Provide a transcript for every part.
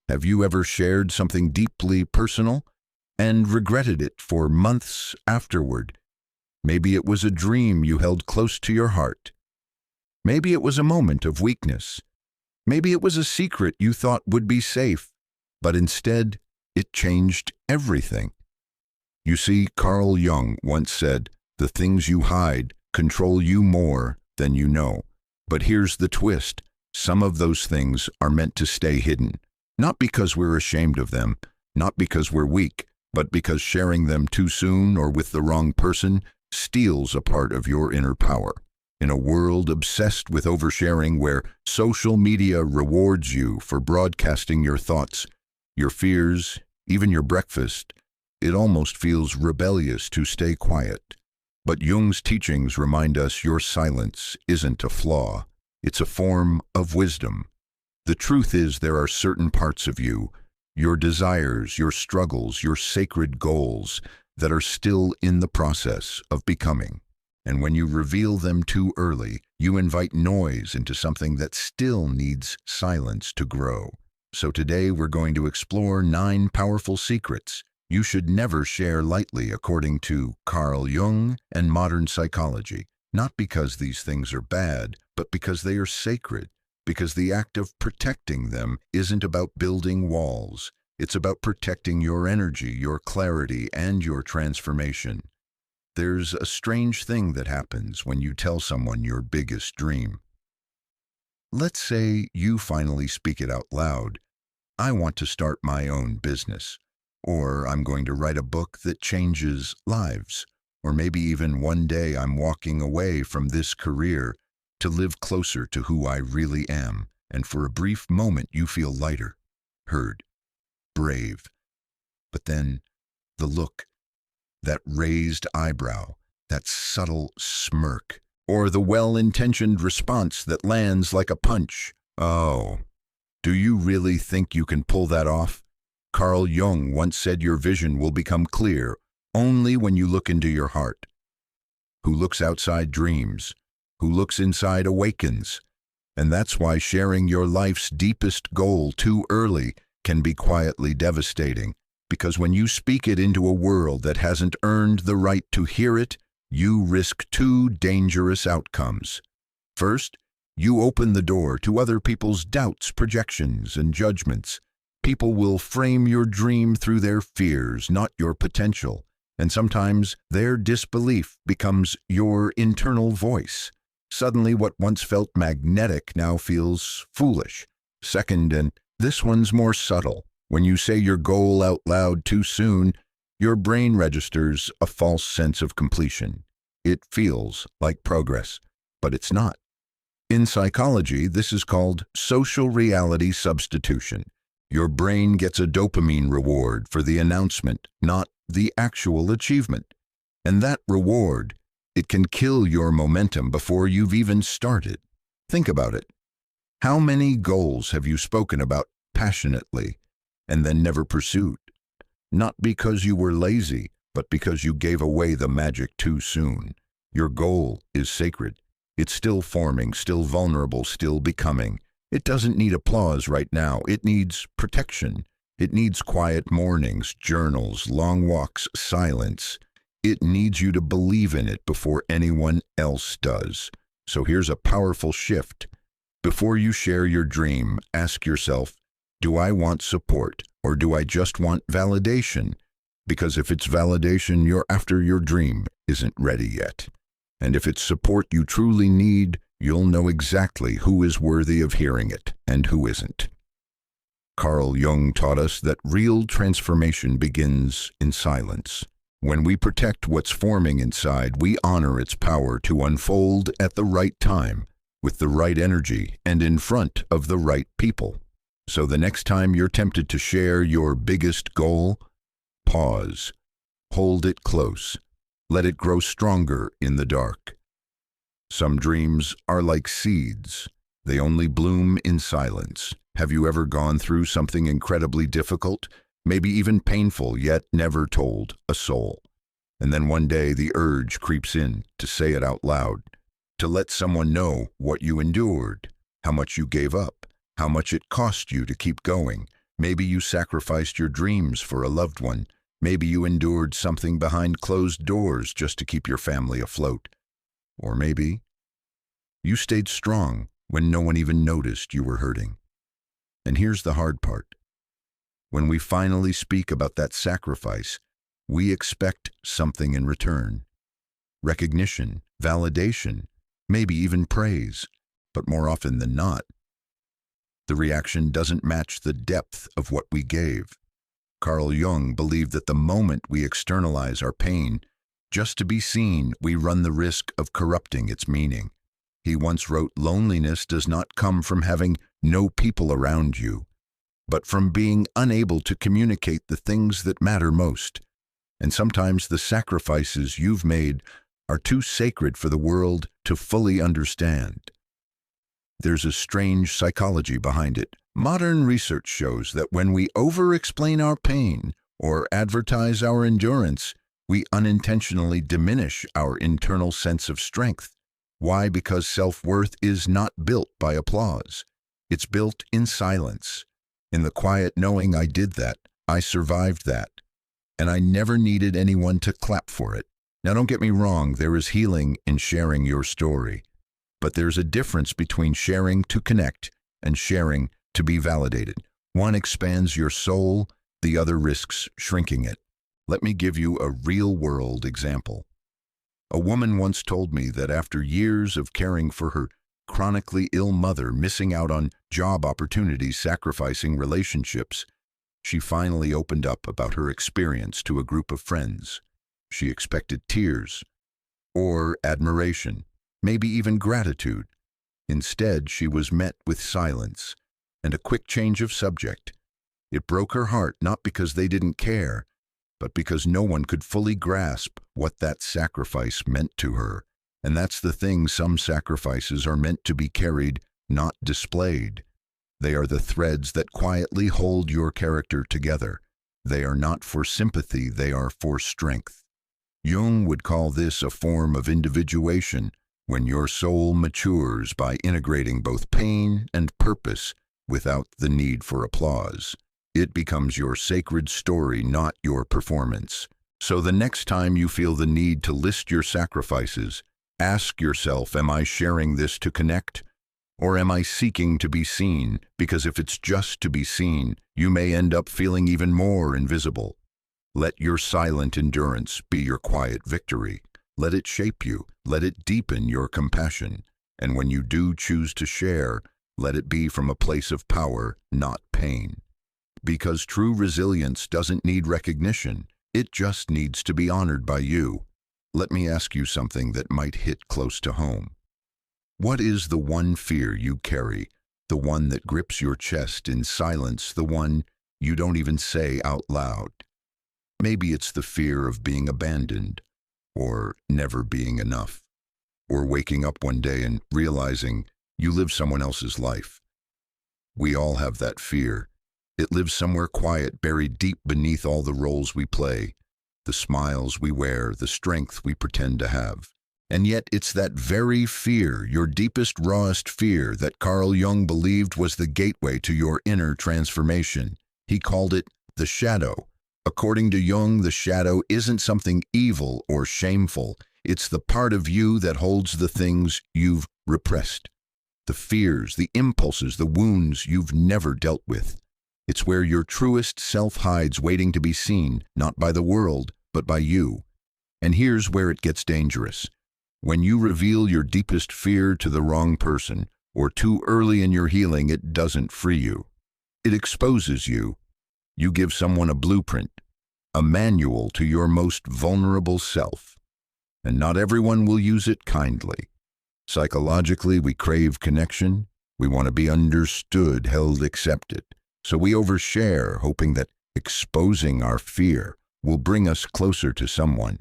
Have you ever shared something deeply personal and regretted it for months afterward? Maybe it was a dream you held close to your heart. Maybe it was a moment of weakness. Maybe it was a secret you thought would be safe, but instead it changed everything. You see, Carl Jung once said, "The things you hide control you more than you know." But here's the twist. Some of those things are meant to stay hidden. Not because we're ashamed of them, not because we're weak, but because sharing them too soon or with the wrong person steals a part of your inner power. In a world obsessed with oversharing, where social media rewards you for broadcasting your thoughts, your fears, even your breakfast, it almost feels rebellious to stay quiet. But Jung's teachings remind us your silence isn't a flaw, it's a form of wisdom. The truth is, there are certain parts of you, your desires, your struggles, your sacred goals, that are still in the process of becoming. And when you reveal them too early, you invite noise into something that still needs silence to grow. So today we're going to explore 9 powerful secrets you should never share lightly, according to Carl Jung and modern psychology. Not because these things are bad, but because they are sacred. Because the act of protecting them isn't about building walls. It's about protecting your energy, your clarity, and your transformation. There's a strange thing that happens when you tell someone your biggest dream. Let's say you finally speak it out loud. "I want to start my own business." Or, "I'm going to write a book that changes lives." Or maybe even, "One day I'm walking away from this career to live closer to who I really am." And for a brief moment you feel lighter, heard, brave. But then the look, that raised eyebrow, that subtle smirk, or the well-intentioned response that lands like a punch. Oh, do you really think you can pull that off? Carl Jung once said your vision will become clear only when you look into your heart. Who looks outside dreams, who looks inside awakens. And that's why sharing your life's deepest goal too early can be quietly devastating. Because when you speak it into a world that hasn't earned the right to hear it, you risk 2 dangerous outcomes. First, you open the door to other people's doubts, projections, and judgments. People will frame your dream through their fears, not your potential. And sometimes their disbelief becomes your internal voice. Suddenly, what once felt magnetic now feels foolish. Second, and this one's more subtle, when you say your goal out loud too soon, your brain registers a false sense of completion. It feels like progress, but it's not. In psychology, this is called social reality substitution. Your brain gets a dopamine reward for the announcement, not the actual achievement. And that reward, it can kill your momentum before you've even started. Think about it. How many goals have you spoken about passionately and then never pursued? Not because you were lazy, but because you gave away the magic too soon. Your goal is sacred. It's still forming, still vulnerable, still becoming. It doesn't need applause right now. It needs protection. It needs quiet mornings, journals, long walks, silence. It needs you to believe in it before anyone else does. So here's a powerful shift. Before you share your dream, ask yourself, do I want support or do I just want validation? Because if it's validation you're after, your dream isn't ready yet. And if it's support you truly need, you'll know exactly who is worthy of hearing it and who isn't. Carl Jung taught us that real transformation begins in silence. When we protect what's forming inside, we honor its power to unfold at the right time, with the right energy, and in front of the right people. So the next time you're tempted to share your biggest goal, pause, hold it close, let it grow stronger in the dark. Some dreams are like seeds. They only bloom in silence. Have you ever gone through something incredibly difficult, maybe even painful, yet never told a soul? And then one day the urge creeps in to say it out loud, to let someone know what you endured, how much you gave up, how much it cost you to keep going. Maybe you sacrificed your dreams for a loved one. Maybe you endured something behind closed doors just to keep your family afloat. Or maybe you stayed strong when no one even noticed you were hurting. And here's the hard part. When we finally speak about that sacrifice, we expect something in return. Recognition, validation, maybe even praise. But more often than not, the reaction doesn't match the depth of what we gave. Carl Jung believed that the moment we externalize our pain, just to be seen, we run the risk of corrupting its meaning. He once wrote, "Loneliness does not come from having no people around you, but from being unable to communicate the things that matter most. And sometimes the sacrifices you've made are too sacred for the world to fully understand." There's a strange psychology behind it. Modern research shows that when we over-explain our pain or advertise our endurance, we unintentionally diminish our internal sense of strength. Why? Because self-worth is not built by applause. It's built in silence, in the quiet knowing I did that, I survived that, and I never needed anyone to clap for it. Now don't get me wrong, there is healing in sharing your story. But there's a difference between sharing to connect and sharing to be validated. One expands your soul, the other risks shrinking it. Let me give you a real-world example. A woman once told me that after years of caring for her chronically ill mother, missing out on job opportunities, sacrificing relationships, she finally opened up about her experience to a group of friends. She expected tears or admiration, maybe even gratitude. Instead, she was met with silence and a quick change of subject. It broke her heart, not because they didn't care, but because no one could fully grasp what that sacrifice meant to her. And that's the thing, some sacrifices are meant to be carried, not displayed. They are the threads that quietly hold your character together. They are not for sympathy, they are for strength. Jung would call this a form of individuation, when your soul matures by integrating both pain and purpose without the need for applause. It becomes your sacred story, not your performance. So the next time you feel the need to list your sacrifices, ask yourself, am I sharing this to connect? Or am I seeking to be seen? Because if it's just to be seen, you may end up feeling even more invisible. Let your silent endurance be your quiet victory. Let it shape you. Let it deepen your compassion. And when you do choose to share, let it be from a place of power, not pain. Because true resilience doesn't need recognition. It just needs to be honored by you. Let me ask you something that might hit close to home. What is the one fear you carry? The one that grips your chest in silence, the one you don't even say out loud. Maybe it's the fear of being abandoned, or never being enough, or waking up one day and realizing you live someone else's life. We all have that fear. It lives somewhere quiet, buried deep beneath all the roles we play, the smiles we wear, the strength we pretend to have. And yet it's that very fear, your deepest, rawest fear, that Carl Jung believed was the gateway to your inner transformation. He called it the shadow. According to Jung, the shadow isn't something evil or shameful. It's the part of you that holds the things you've repressed, the fears, the impulses, the wounds you've never dealt with. It's where your truest self hides, waiting to be seen, not by the world, but by you. And here's where it gets dangerous. When you reveal your deepest fear to the wrong person, or too early in your healing, it doesn't free you. It exposes you. You give someone a blueprint, a manual to your most vulnerable self. And not everyone will use it kindly. Psychologically, we crave connection. We want to be understood, held, accepted. So we overshare, hoping that exposing our fear will bring us closer to someone.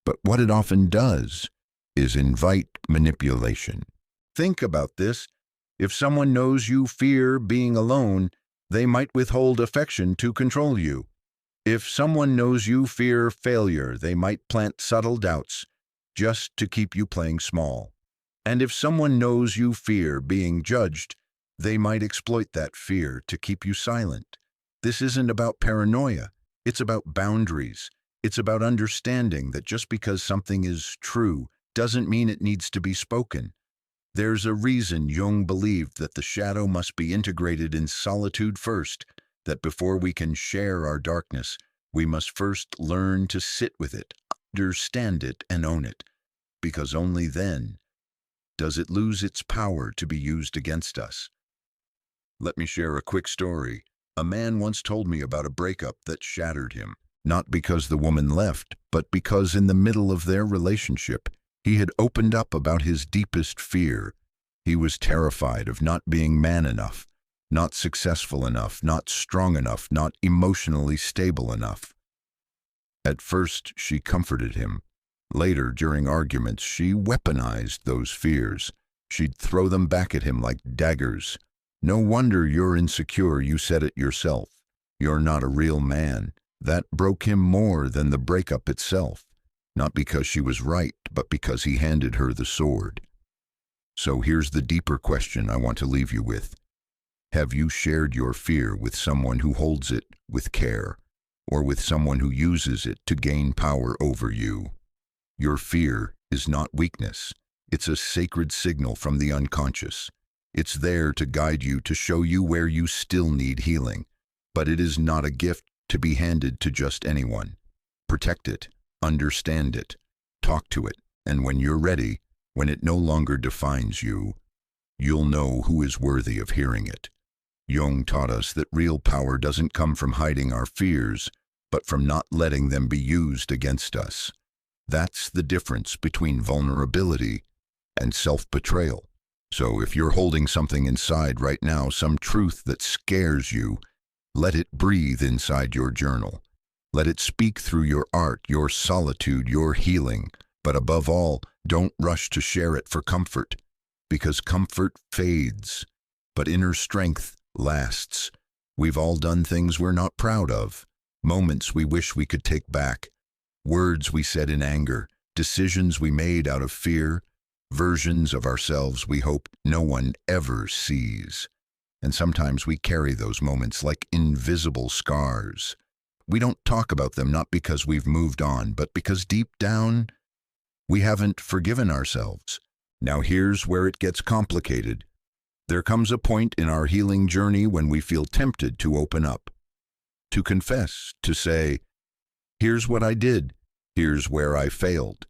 But what it often does is invite manipulation. Think about this. If someone knows you fear being alone, they might withhold affection to control you. If someone knows you fear failure, they might plant subtle doubts just to keep you playing small. And if someone knows you fear being judged, they might exploit that fear to keep you silent. This isn't about paranoia. It's about boundaries. It's about understanding that just because something is true doesn't mean it needs to be spoken. There's a reason Jung believed that the shadow must be integrated in solitude first, that before we can share our darkness, we must first learn to sit with it, understand it, and own it, because only then does it lose its power to be used against us. Let me share a quick story. A man once told me about a breakup that shattered him, not because the woman left, but because in the middle of their relationship, he had opened up about his deepest fear. He was terrified of not being man enough, not successful enough, not strong enough, not emotionally stable enough. At first, she comforted him. Later, during arguments, she weaponized those fears. She'd throw them back at him like daggers. "No wonder you're insecure, you said it yourself. You're not a real man." That broke him more than the breakup itself. Not because she was right, but because he handed her the sword. So here's the deeper question I want to leave you with. Have you shared your fear with someone who holds it with care, or with someone who uses it to gain power over you? Your fear is not weakness. It's a sacred signal from the unconscious. It's there to guide you, to show you where you still need healing. But it is not a gift to be handed to just anyone. Protect it, understand it, talk to it, and when you're ready, when it no longer defines you, you'll know who is worthy of hearing it. Jung taught us that real power doesn't come from hiding our fears, but from not letting them be used against us. That's the difference between vulnerability and self-betrayal. So if you're holding something inside right now, some truth that scares you, let it breathe inside your journal. Let it speak through your art, your solitude, your healing. But above all, don't rush to share it for comfort, because comfort fades, but inner strength lasts. We've all done things we're not proud of, moments we wish we could take back, words we said in anger, decisions we made out of fear, versions of ourselves we hope no one ever sees. And sometimes we carry those moments like invisible scars. We don't talk about them not because we've moved on, but because deep down, we haven't forgiven ourselves. Now here's where it gets complicated. There comes a point in our healing journey when we feel tempted to open up, to confess, to say, here's what I did, here's where I failed.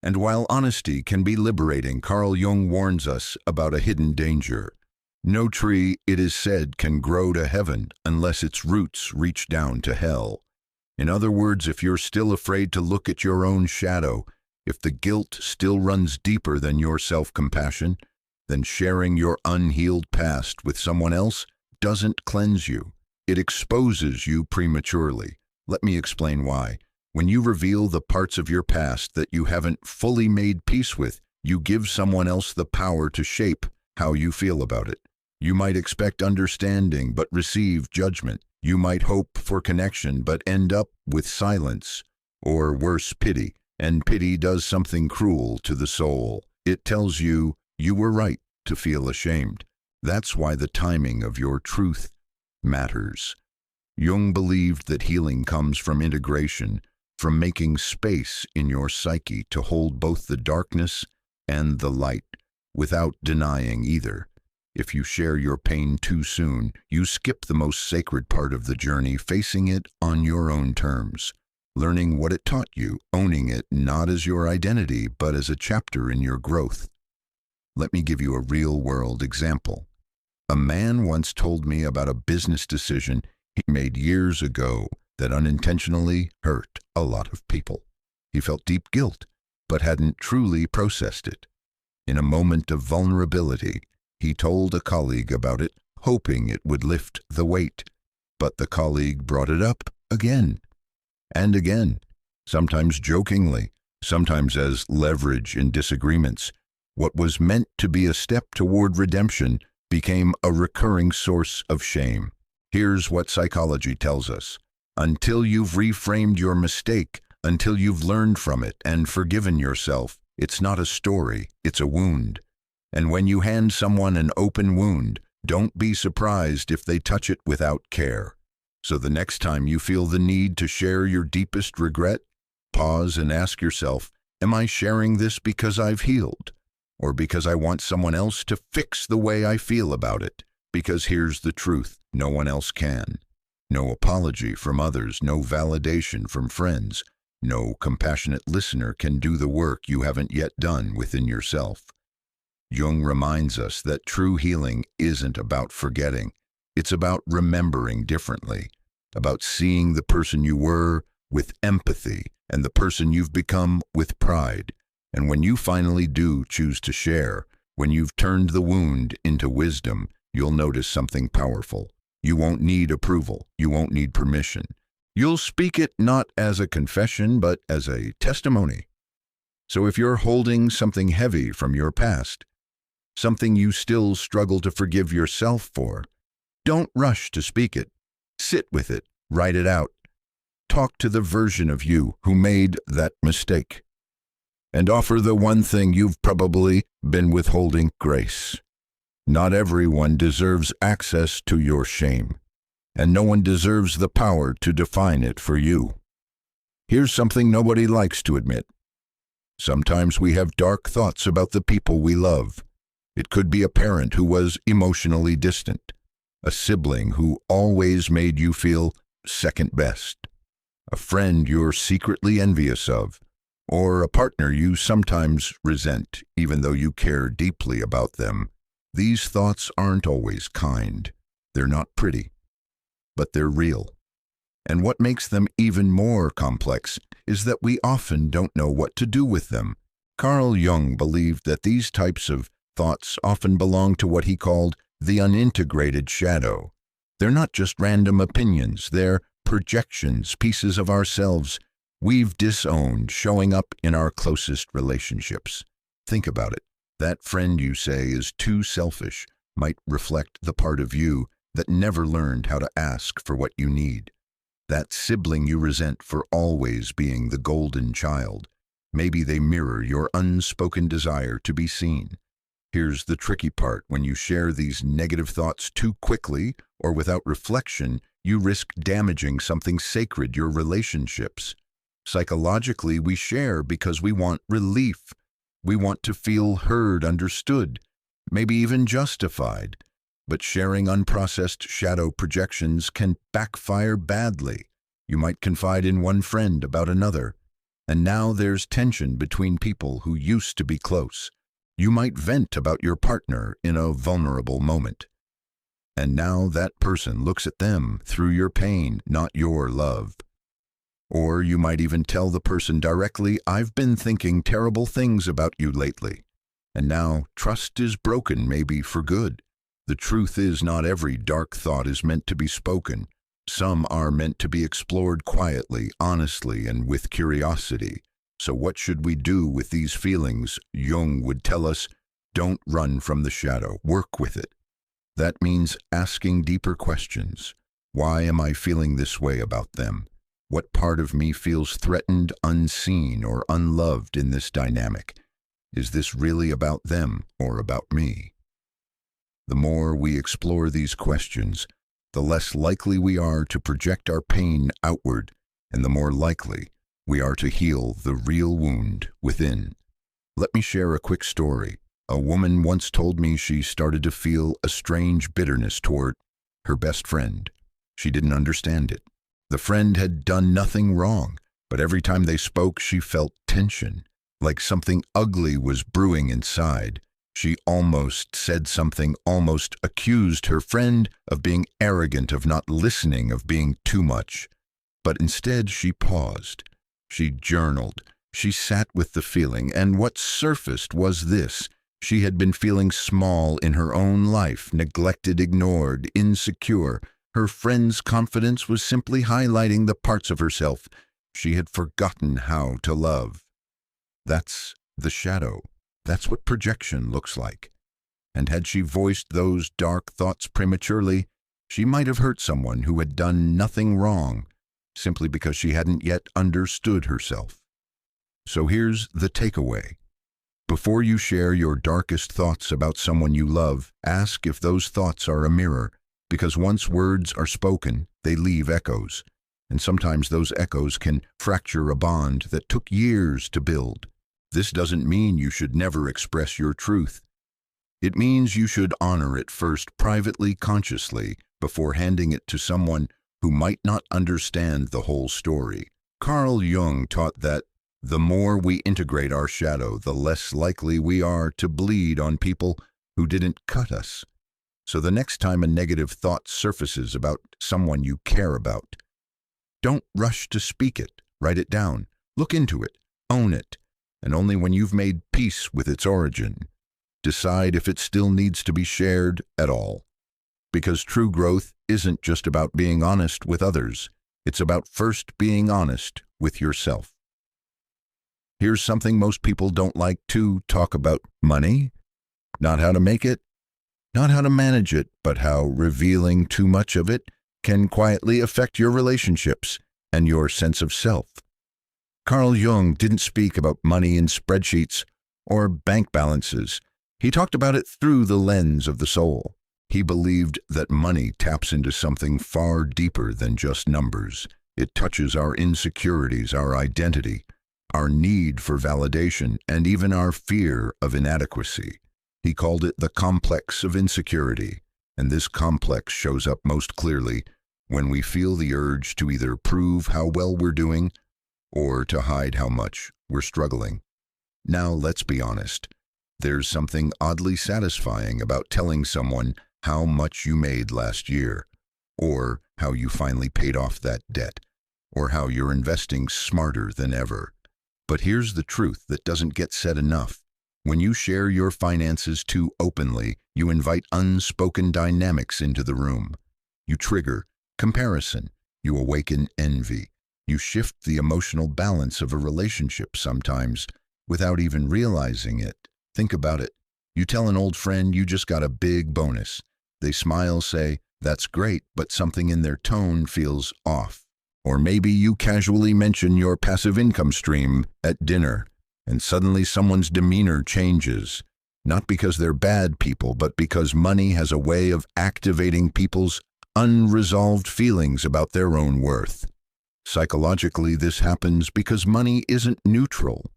And while honesty can be liberating, Carl Jung warns us about a hidden danger. No tree, it is said, can grow to heaven unless its roots reach down to hell. In other words, if you're still afraid to look at your own shadow, if the guilt still runs deeper than your self-compassion, then sharing your unhealed past with someone else doesn't cleanse you. It exposes you prematurely. Let me explain why. When you reveal the parts of your past that you haven't fully made peace with, you give someone else the power to shape how you feel about it. You might expect understanding but receive judgment. You might hope for connection but end up with silence, or worse, pity. And pity does something cruel to the soul. It tells you were right to feel ashamed. That's why the timing of your truth matters. Jung believed that healing comes from integration, from making space in your psyche to hold both the darkness and the light, without denying either. If you share your pain too soon, you skip the most sacred part of the journey, facing it on your own terms, learning what it taught you, owning it not as your identity, but as a chapter in your growth. Let me give you a real-world example. A man once told me about a business decision he made years ago that unintentionally hurt a lot of people. He felt deep guilt, but hadn't truly processed it. In a moment of vulnerability, he told a colleague about it, hoping it would lift the weight. But the colleague brought it up again and again, sometimes jokingly, sometimes as leverage in disagreements. What was meant to be a step toward redemption became a recurring source of shame. Here's what psychology tells us. Until you've reframed your mistake, until you've learned from it and forgiven yourself, it's not a story, it's a wound. And when you hand someone an open wound, don't be surprised if they touch it without care. So the next time you feel the need to share your deepest regret, pause and ask yourself, am I sharing this because I've healed? Or because I want someone else to fix the way I feel about it? Because here's the truth, no one else can. No apology from others, no validation from friends, no compassionate listener can do the work you haven't yet done within yourself. Jung reminds us that true healing isn't about forgetting. It's about remembering differently, about seeing the person you were with empathy and the person you've become with pride. And when you finally do choose to share, when you've turned the wound into wisdom, you'll notice something powerful. You won't need approval. You won't need permission. You'll speak it not as a confession, but as a testimony. So if you're holding something heavy from your past, something you still struggle to forgive yourself for, don't rush to speak it. Sit with it. Write it out. Talk to the version of you who made that mistake. And offer the one thing you've probably been withholding: grace. Not everyone deserves access to your shame, and no one deserves the power to define it for you. Here's something nobody likes to admit. Sometimes we have dark thoughts about the people we love. It could be a parent who was emotionally distant, a sibling who always made you feel second best, a friend you're secretly envious of, or a partner you sometimes resent even though you care deeply about them. These thoughts aren't always kind. They're not pretty, but they're real. And what makes them even more complex is that we often don't know what to do with them. Carl Jung believed that these types of thoughts often belong to what he called the unintegrated shadow. They're not just random opinions, they're projections, pieces of ourselves we've disowned showing up in our closest relationships. Think about it. That friend you say is too selfish might reflect the part of you that never learned how to ask for what you need. That sibling you resent for always being the golden child, maybe they mirror your unspoken desire to be seen. Here's the tricky part: when you share these negative thoughts too quickly or without reflection, you risk damaging something sacred, your relationships. Psychologically, we share because we want relief. We want to feel heard, understood, maybe even justified. But sharing unprocessed shadow projections can backfire badly. You might confide in one friend about another, and now there's tension between people who used to be close. You might vent about your partner in a vulnerable moment, and now that person looks at them through your pain, not your love. Or you might even tell the person directly, I've been thinking terrible things about you lately. And now trust is broken, maybe for good. The truth is, not every dark thought is meant to be spoken. Some are meant to be explored quietly, honestly, and with curiosity. So what should we do with these feelings? Jung would tell us, don't run from the shadow, work with it. That means asking deeper questions. Why am I feeling this way about them? What part of me feels threatened, unseen, or unloved in this dynamic? Is this really about them or about me? The more we explore these questions, the less likely we are to project our pain outward, and the more likely we are to heal the real wound within. Let me share a quick story. A woman once told me she started to feel a strange bitterness toward her best friend. She didn't understand it. The friend had done nothing wrong, but every time they spoke, she felt tension, like something ugly was brewing inside. She almost said something, almost accused her friend of being arrogant, of not listening, of being too much. But instead, she paused. She journaled. She sat with the feeling, and what surfaced was this: she had been feeling small in her own life, neglected, ignored, insecure. Her friend's confidence was simply highlighting the parts of herself she had forgotten how to love. That's the shadow. That's what projection looks like. And had she voiced those dark thoughts prematurely, she might have hurt someone who had done nothing wrong, simply because she hadn't yet understood herself. So here's the takeaway. Before you share your darkest thoughts about someone you love, ask if those thoughts are a mirror. Because once words are spoken, they leave echoes, and sometimes those echoes can fracture a bond that took years to build. This doesn't mean you should never express your truth. It means you should honor it first privately, consciously, before handing it to someone who might not understand the whole story. Carl Jung taught that the more we integrate our shadow, the less likely we are to bleed on people who didn't cut us. So the next time a negative thought surfaces about someone you care about, don't rush to speak it. Write it down. Look into it. Own it. And only when you've made peace with its origin, decide if it still needs to be shared at all. Because true growth isn't just about being honest with others. It's about first being honest with yourself. Here's something most people don't like to talk about: money. Not how to make it, not how to manage it, but how revealing too much of it can quietly affect your relationships and your sense of self. Carl Jung didn't speak about money in spreadsheets or bank balances. He talked about it through the lens of the soul. He believed that money taps into something far deeper than just numbers. It touches our insecurities, our identity, our need for validation, and even our fear of inadequacy. He called it the complex of insecurity, and this complex shows up most clearly when we feel the urge to either prove how well we're doing or to hide how much we're struggling. Now, let's be honest. There's something oddly satisfying about telling someone how much you made last year, or how you finally paid off that debt, or how you're investing smarter than ever. But here's the truth that doesn't get said enough. When you share your finances too openly, you invite unspoken dynamics into the room. You trigger comparison. You awaken envy. You shift the emotional balance of a relationship sometimes without even realizing it. Think about it. You tell an old friend you just got a big bonus. They smile, say, "That's great," but something in their tone feels off. Or maybe you casually mention your passive income stream at dinner, and suddenly someone's demeanor changes. Not because they're bad people, but because money has a way of activating people's unresolved feelings about their own worth. Psychologically, this happens because money isn't neutral.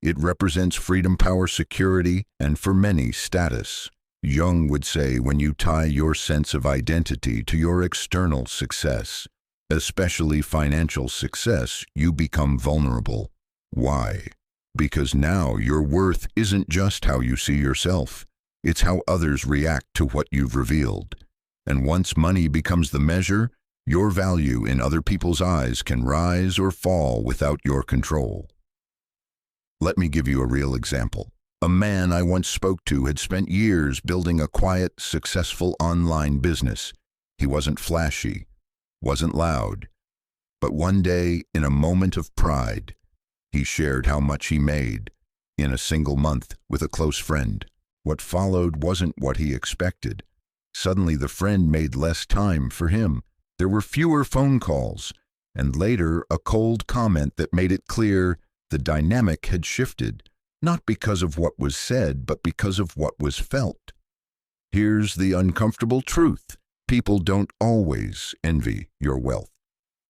It represents freedom, power, security, and for many, status. Jung would say when you tie your sense of identity to your external success, especially financial success, you become vulnerable. Why? Because now your worth isn't just how you see yourself. It's how others react to what you've revealed. And once money becomes the measure, your value in other people's eyes can rise or fall without your control. Let me give you a real example. A man I once spoke to had spent years building a quiet, successful online business. He wasn't flashy, wasn't loud, but one day, in a moment of pride, he shared how much he made in a single month with a close friend. What followed wasn't what he expected. Suddenly, the friend made less time for him. There were fewer phone calls, and later a cold comment that made it clear the dynamic had shifted, not because of what was said, but because of what was felt. Here's the uncomfortable truth. People don't always envy your wealth.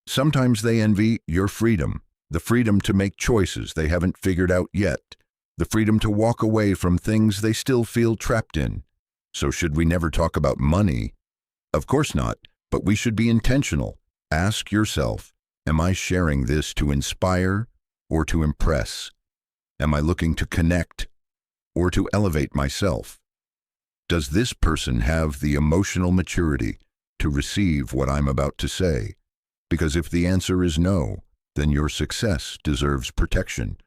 Sometimes they envy your freedom, the freedom to make choices they haven't figured out yet, the freedom to walk away from things they still feel trapped in. So should we never talk about money? Of course not, but we should be intentional. Ask yourself, am I sharing this to inspire or to impress? Am I looking to connect or to elevate myself? Does this person have the emotional maturity to receive what I'm about to say? Because if the answer is no, then your success deserves protection,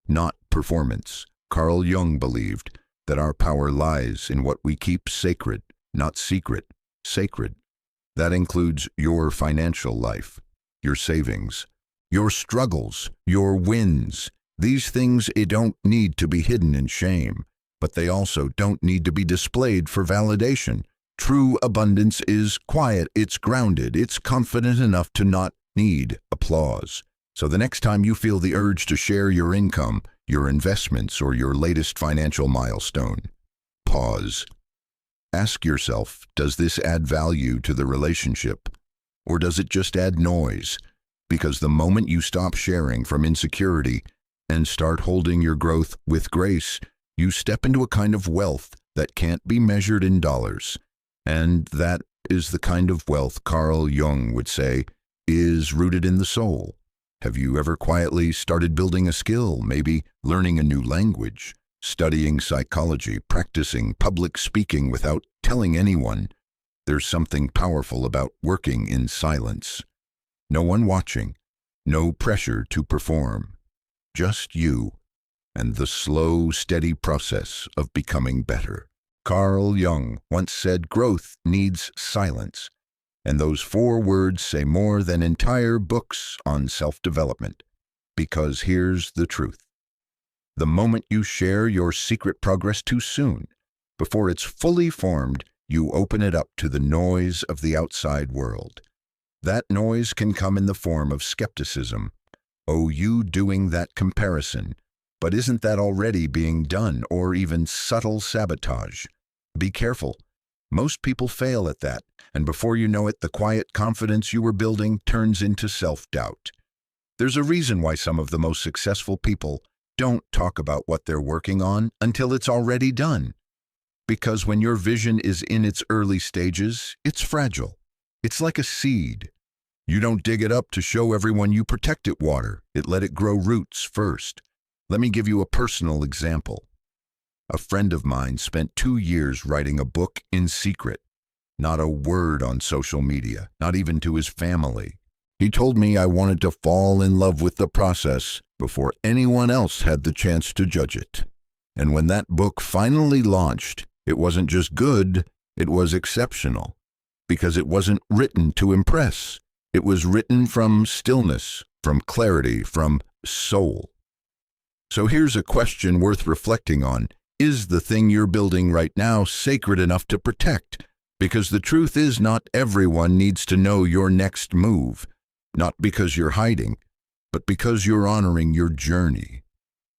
not performance. Carl Jung believed that our power lies in what we keep sacred, not secret, sacred. That includes your financial life, your savings, your struggles, your wins. These things don't need to be hidden in shame, but they also don't need to be displayed for validation. True abundance is quiet, it's grounded, it's confident enough to not need applause. So the next time you feel the urge to share your income, your investments, or your latest financial milestone, pause. Ask yourself, does this add value to the relationship? Or does it just add noise? Because the moment you stop sharing from insecurity and start holding your growth with grace, you step into a kind of wealth that can't be measured in dollars. And that is the kind of wealth Carl Jung would say is rooted in the soul. Have you ever quietly started building a skill, maybe learning a new language, studying psychology, practicing public speaking without telling anyone? There's something powerful about working in silence. No one watching, no pressure to perform. Just you and the slow, steady process of becoming better. Carl Jung once said growth needs silence, and those 4 words say more than entire books on self-development. Because here's the truth. The moment you share your secret progress too soon, before it's fully formed, you open it up to the noise of the outside world. That noise can come in the form of skepticism. Oh, you doing that comparison, but isn't that already being done? Or even subtle sabotage. Be careful. Most people fail at that, and before you know it, the quiet confidence you were building turns into self-doubt. There's a reason why some of the most successful people don't talk about what they're working on until it's already done. Because when your vision is in its early stages, it's fragile. It's like a seed. You don't dig it up to show everyone you protect it water. It let it grow roots first. Let me give you a personal example. A friend of mine spent 2 years writing a book in secret. Not a word on social media, not even to his family. He told me I wanted to fall in love with the process before anyone else had the chance to judge it. And when that book finally launched, it wasn't just good, it was exceptional. Because it wasn't written to impress. It was written from stillness, from clarity, from soul. So here's a question worth reflecting on. Is the thing you're building right now sacred enough to protect? Because the truth is, not everyone needs to know your next move. Not because you're hiding, but because you're honoring your journey.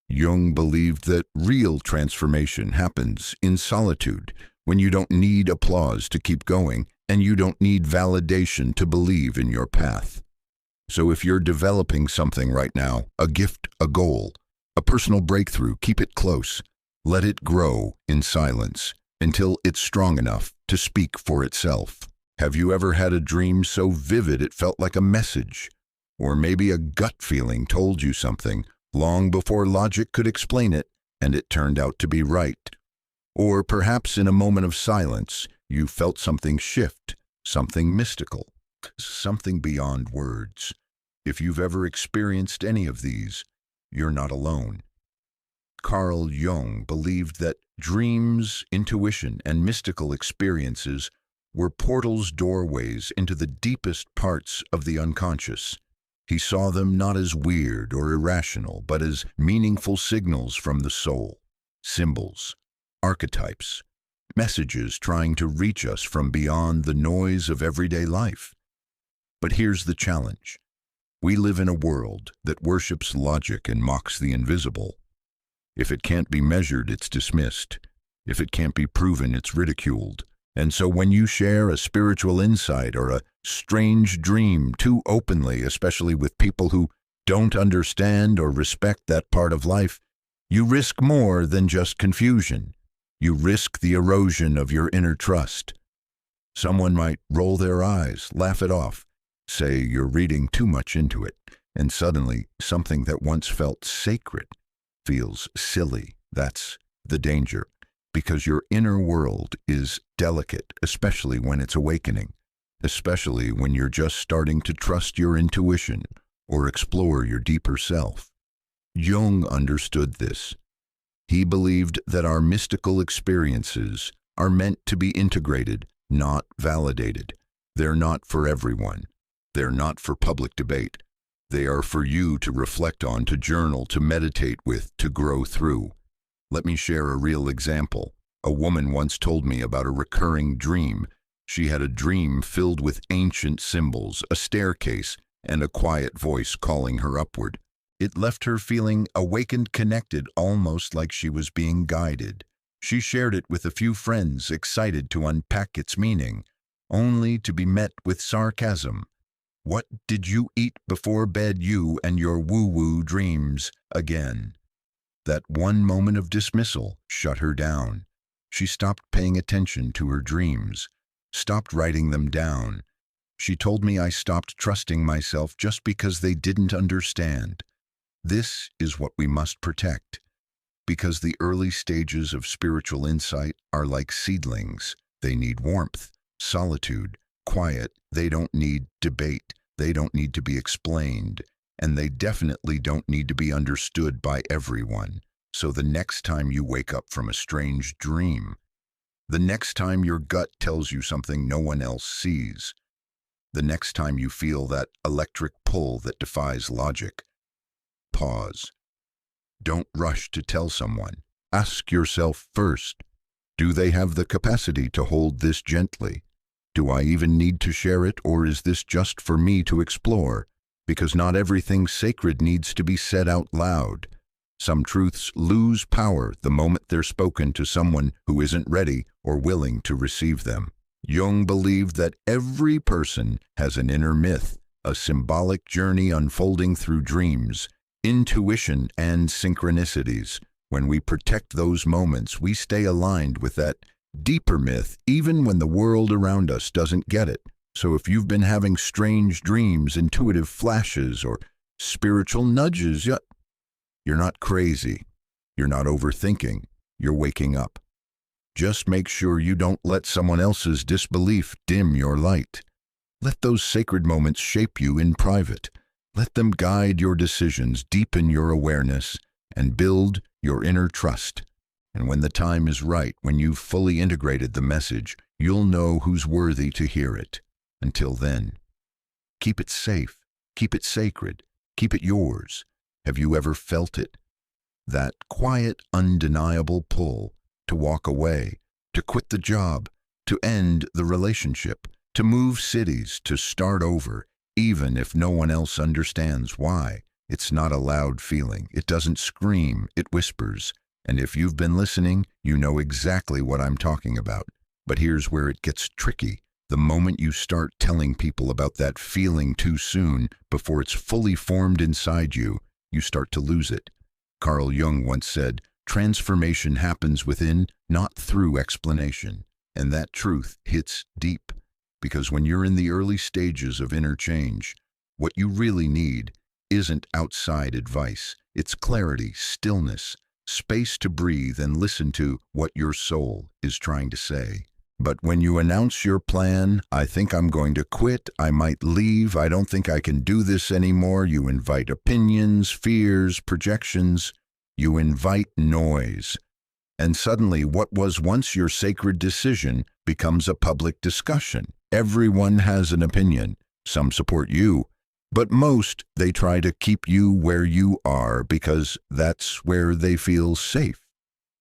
Jung believed that real transformation happens in solitude, when you don't need applause to keep going, and you don't need validation to believe in your path. So if you're developing something right now, a gift, a goal, a personal breakthrough, keep it close. Let it grow in silence until it's strong enough to speak for itself. Have you ever had a dream so vivid it felt like a message? Or maybe a gut feeling told you something long before logic could explain it, and it turned out to be right. Or perhaps in a moment of silence, you felt something shift, something mystical, something beyond words. If you've ever experienced any of these, you're not alone. Carl Jung believed that dreams, intuition, and mystical experiences were portals, doorways into the deepest parts of the unconscious. He saw them not as weird or irrational, but as meaningful signals from the soul, symbols, archetypes, messages trying to reach us from beyond the noise of everyday life. But here's the challenge. We live in a world that worships logic and mocks the invisible. If it can't be measured, it's dismissed. If it can't be proven, it's ridiculed. And so when you share a spiritual insight or a strange dream too openly, especially with people who don't understand or respect that part of life, you risk more than just confusion. You risk the erosion of your inner trust. Someone might roll their eyes, laugh it off, say you're reading too much into it, and suddenly something that once felt sacred feels silly. That's the danger, because your inner world is delicate, especially when it's awakening, especially when you're just starting to trust your intuition or explore your deeper self. Jung understood this. He believed that our mystical experiences are meant to be integrated, not validated. They're not for everyone. They're not for public debate. They are for you to reflect on, to journal, to meditate with, to grow through. Let me share a real example. A woman once told me about a recurring dream. She had a dream filled with ancient symbols, a staircase, and a quiet voice calling her upward. It left her feeling awakened, connected, almost like she was being guided. She shared it with a few friends, excited to unpack its meaning, only to be met with sarcasm. What did you eat before bed, you and your woo-woo dreams again? That one moment of dismissal shut her down. She stopped paying attention to her dreams, stopped writing them down. She told me I stopped trusting myself just because they didn't understand. This is what we must protect, because the early stages of spiritual insight are like seedlings. They need warmth, solitude, quiet. They don't need debate. They don't need to be explained. And they definitely don't need to be understood by everyone. So the next time you wake up from a strange dream, the next time your gut tells you something no one else sees, the next time you feel that electric pull that defies logic, pause. Don't rush to tell someone. Ask yourself first, do they have the capacity to hold this gently? Do I even need to share it, or is this just for me to explore? Because not everything sacred needs to be said out loud. Some truths lose power the moment they're spoken to someone who isn't ready or willing to receive them. Jung believed that every person has an inner myth, a symbolic journey unfolding through dreams, intuition, and synchronicities. When we protect those moments, we stay aligned with that deeper myth, even when the world around us doesn't get it. So if you've been having strange dreams, intuitive flashes, or spiritual nudges, you're not crazy. You're not overthinking. You're waking up. Just make sure you don't let someone else's disbelief dim your light. Let those sacred moments shape you in private. Let them guide your decisions, deepen your awareness, and build your inner trust. And when the time is right, when you've fully integrated the message, you'll know who's worthy to hear it. Until then, keep it safe, keep it sacred, keep it yours. Have you ever felt it? That quiet, undeniable pull to walk away, to quit the job, to end the relationship, to move cities, to start over, even if no one else understands why. It's not a loud feeling. It doesn't scream, it whispers. And if you've been listening, you know exactly what I'm talking about. But here's where it gets tricky. The moment you start telling people about that feeling too soon, before it's fully formed inside you, you start to lose it. Carl Jung once said, transformation happens within, not through explanation. And that truth hits deep. Because when you're in the early stages of inner change, what you really need isn't outside advice. It's clarity, stillness, space to breathe and listen to what your soul is trying to say. But when you announce your plan, I think I'm going to quit, I might leave, I don't think I can do this anymore, you invite opinions, fears, projections, you invite noise. And suddenly what was once your sacred decision becomes a public discussion. Everyone has an opinion. Some support you, but most, they try to keep you where you are because that's where they feel safe.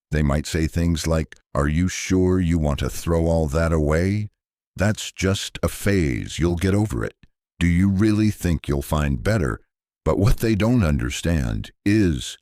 They might say things like, are you sure you want to throw all that away? That's just a phase, you'll get over it. Do you really think you'll find better? But what they don't understand is,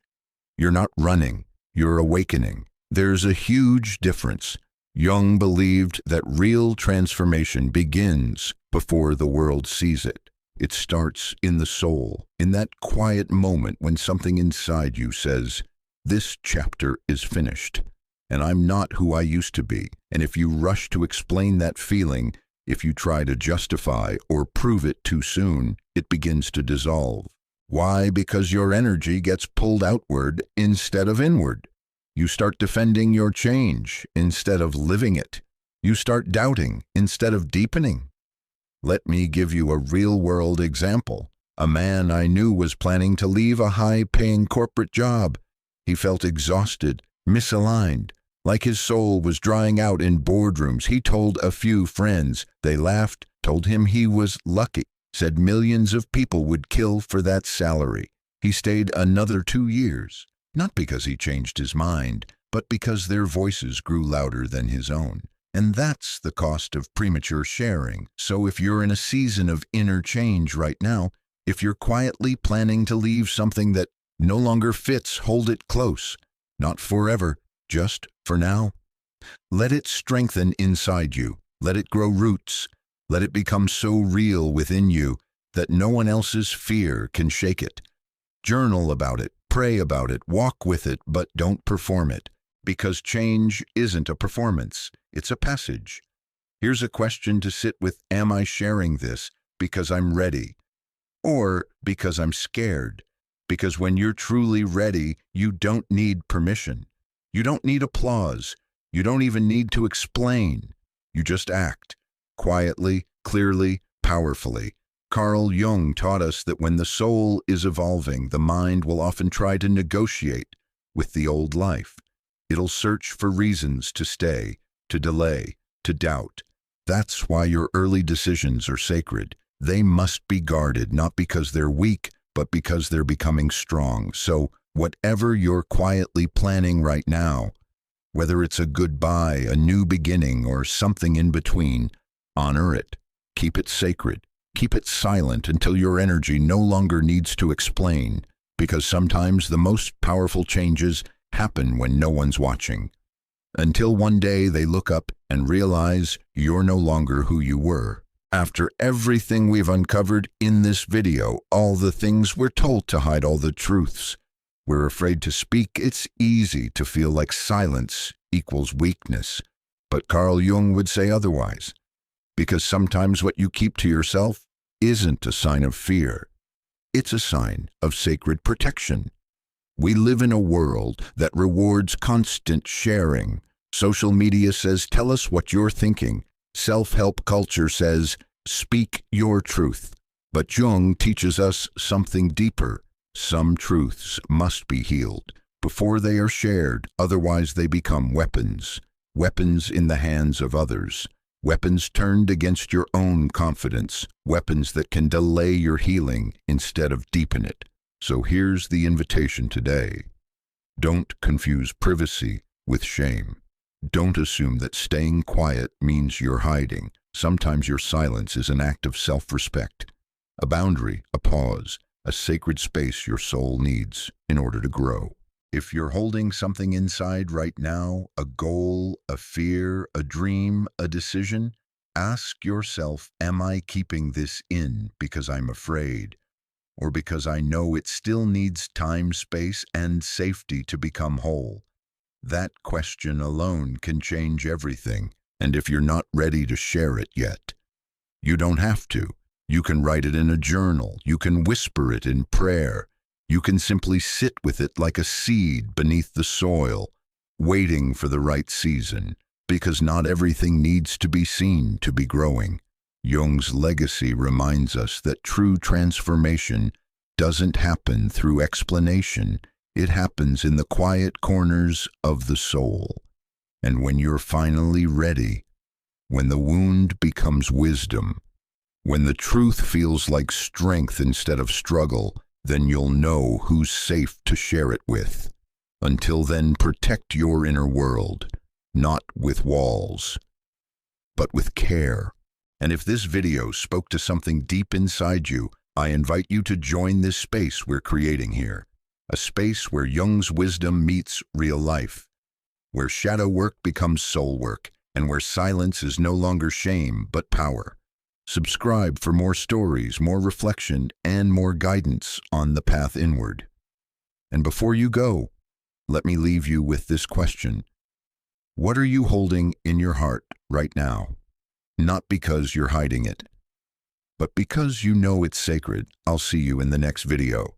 you're not running, you're awakening. There's a huge difference. Jung believed that real transformation begins before the world sees it. It starts in the soul, in that quiet moment when something inside you says, this chapter is finished, and I'm not who I used to be. And if you rush to explain that feeling, if you try to justify or prove it too soon, it begins to dissolve. Why? Because your energy gets pulled outward instead of inward. You start defending your change instead of living it. You start doubting instead of deepening. Let me give you a real-world example. A man I knew was planning to leave a high-paying corporate job. He felt exhausted, misaligned, like his soul was drying out in boardrooms. He told a few friends. They laughed, told him he was lucky, said millions of people would kill for that salary. He stayed another 2 years, not because he changed his mind, but because their voices grew louder than his own. And that's the cost of premature sharing. So if you're in a season of inner change right now, if you're quietly planning to leave something that no longer fits, hold it close. Not forever, just for now. Let it strengthen inside you. Let it grow roots. Let it become so real within you that no one else's fear can shake it. Journal about it, pray about it, walk with it, but don't perform it, because change isn't a performance, it's a passage. Here's a question to sit with: am I sharing this because I'm ready, or because I'm scared? Because when you're truly ready, you don't need permission. You don't need applause. You don't even need to explain. You just act, quietly, clearly, powerfully. Carl Jung taught us that when the soul is evolving, the mind will often try to negotiate with the old life. It'll search for reasons to stay, to delay, to doubt. That's why your early decisions are sacred. They must be guarded, not because they're weak, but because they're becoming strong. So, whatever you're quietly planning right now, whether it's a goodbye, a new beginning, or something in between, honor it. Keep it sacred. Keep it silent until your energy no longer needs to explain, because sometimes the most powerful changes happen when no one's watching. Until one day they look up and realize you're no longer who you were. After everything we've uncovered in this video, all the things we're told to hide, all the truths we're afraid to speak, it's easy to feel like silence equals weakness. But Carl Jung would say otherwise, because sometimes what you keep to yourself isn't a sign of fear. It's a sign of sacred protection. We live in a world that rewards constant sharing. Social media says, tell us what you're thinking. Self-help culture says, speak your truth. But Jung teaches us something deeper. Some truths must be healed before they are shared, otherwise they become weapons. Weapons in the hands of others. Weapons turned against your own confidence. Weapons that can delay your healing instead of deepen it. So here's the invitation today. Don't confuse privacy with shame. Don't assume that staying quiet means you're hiding. Sometimes your silence is an act of self-respect, a boundary, a pause, a sacred space your soul needs in order to grow. If you're holding something inside right now, a goal, a fear, a dream, a decision, ask yourself, am I keeping this in because I'm afraid, or because I know it still needs time, space, and safety to become whole? That question alone can change everything. And if you're not ready to share it yet, you don't have to. You can write it in a journal. You can whisper it in prayer. You can simply sit with it like a seed beneath the soil, waiting for the right season, because not everything needs to be seen to be growing. Jung's legacy reminds us that true transformation doesn't happen through explanation. It happens in the quiet corners of the soul. And when you're finally ready, when the wound becomes wisdom, when the truth feels like strength instead of struggle, then you'll know who's safe to share it with. Until then, protect your inner world, not with walls, but with care. And if this video spoke to something deep inside you, I invite you to join this space we're creating here. A space where Jung's wisdom meets real life, where shadow work becomes soul work, and where silence is no longer shame but power. Subscribe for more stories, more reflection, and more guidance on the path inward. And before you go, let me leave you with this question. What are you holding in your heart right now? Not because you're hiding it, but because you know it's sacred. I'll see you in the next video.